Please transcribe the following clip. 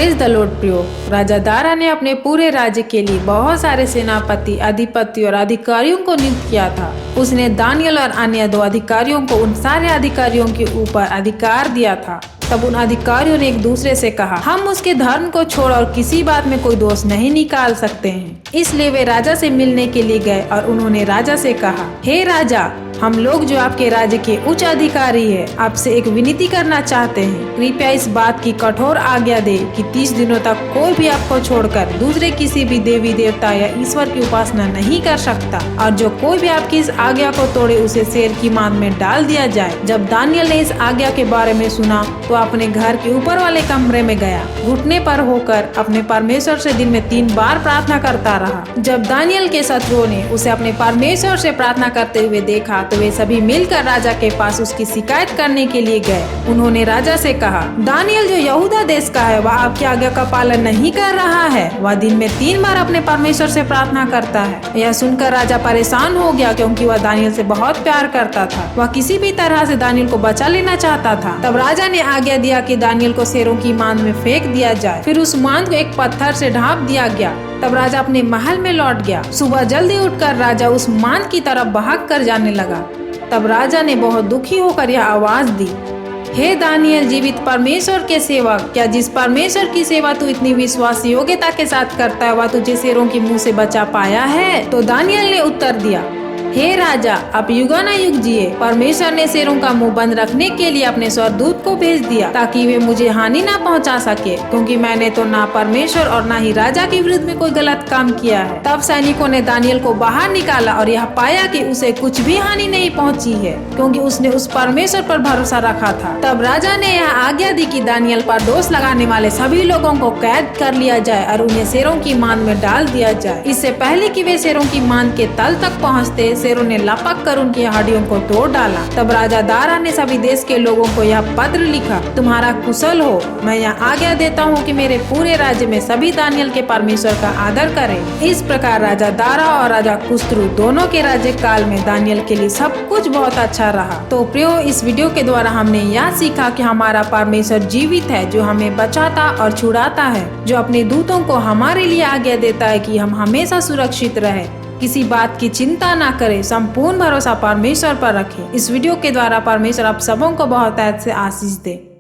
Praise the Lord प्रियो। राजा दारा ने अपने पूरे राज्य के लिए बहुत सारे सेनापति, अधिपति और अधिकारियों को नियुक्त किया था। उसने दानियल और अन्य 2 अधिकारियों को उन सारे अधिकारियों के ऊपर अधिकार दिया था। तब उन अधिकारियों ने एक दूसरे से कहा, हम उसके धर्म को छोड़ और किसी बात में कोई दोष नहीं निकाल सकते हैं। इसलिए वे राजा से मिलने के लिए गए और उन्होंने राजा से कहा, हे राजा, हम लोग जो आपके राज्य के उच्च अधिकारी है, आपसे एक विनती करना चाहते हैं। कृपया इस बात की कठोर आज्ञा दे कि 30 दिनों तक कोई भी आपको छोड़कर दूसरे किसी भी देवी देवता या ईश्वर की उपासना नहीं कर सकता, और जो कोई भी आपकी इस आज्ञा को तोड़े उसे शेर की मान में डाल दिया जाए। जब दानियल ने इस आज्ञा के बारे में सुना तो अपने घर के ऊपर वाले कमरे में गया, घुटने पर होकर अपने परमेश्वर से दिन में 3 बार प्रार्थना करता रहा। जब दानियल के शत्रुओं ने उसे अपने परमेश्वर से प्रार्थना करते हुए देखा तो वे सभी मिलकर राजा के पास उसकी शिकायत करने के लिए गए। उन्होंने राजा से कहा, दानियल जो यहूदा देश का है, वह आपकी आज्ञा का पालन नहीं कर रहा है। वह दिन में 3 बार अपने परमेश्वर से प्रार्थना करता है। यह सुनकर राजा परेशान हो गया, क्योंकि वह दानियल से बहुत प्यार करता था। वह किसी भी तरह से दानियल को बचा लेना चाहता था। तब राजा ने आज्ञा दिया कि दानियल को शेरों की मांद में फेंक दिया जाए। फिर उस मांद को एक पत्थर से ढांप दिया गया। तब राजा अपने महल में लौट गया। सुबह जल्दी उठकर राजा उस मांद की तरफ भाग कर जाने लगा। तब राजा ने बहुत दुखी होकर यह आवाज दी, हे दानियल, जीवित परमेश्वर के सेवक, क्या जिस परमेश्वर की सेवा तू इतनी विश्वास योग्यता के साथ करता है, वह तुझे शेरों के मुंह से बचा पाया है? तो दानियल ने उत्तर दिया, हे राजा, आप युगानुयुग जिए। परमेश्वर ने शेरों का मुंह बंद रखने के लिए अपने स्वर्गदूत को भेज दिया, ताकि वे मुझे हानि ना पहुंचा सके, क्योंकि मैंने तो ना परमेश्वर और ना ही राजा के विरुद्ध में कोई गलत काम किया है। तब सैनिकों ने दानियल को बाहर निकाला और यह पाया कि उसे कुछ भी हानि नहीं पहुंची है, क्योंकि उसने उस परमेश्वर पर भरोसा रखा था। तब राजा ने यह आज्ञा दी कि दानियल पर दोष लगाने वाले सभी लोगों को कैद कर लिया जाए और उन्हें शेरों की मांद में डाल दिया जाए। इससे पहले कि वे शेरों की मांद के तल तक पहुँचते, शेरों ने लपक कर उनकी हड्डियों को तोड़ डाला। तब राजा दारा ने सभी देश के लोगों को यह पत्र लिखा, तुम्हारा कुशल हो। मैं यह आज्ञा देता हूँ कि मेरे पूरे राज्य में सभी दानियल के परमेश्वर का आदर करें। इस प्रकार राजा दारा और राजा कुस्रू दोनों के राज्य काल में दानियल के लिए सब कुछ बहुत अच्छा रहा। तो प्रियो, इस वीडियो के द्वारा हमने यह सीखा कि हमारा परमेश्वर जीवित है, जो हमें बचाता और छुड़ाता है, जो अपने दूतों को हमारे लिए आज्ञा देता है कि हम हमेशा सुरक्षित रहे, किसी बात की चिंता ना करें, संपूर्ण भरोसा परमेश्वर पर रखें। इस वीडियो के द्वारा परमेश्वर आप सबों को बहुत से आशीष दे।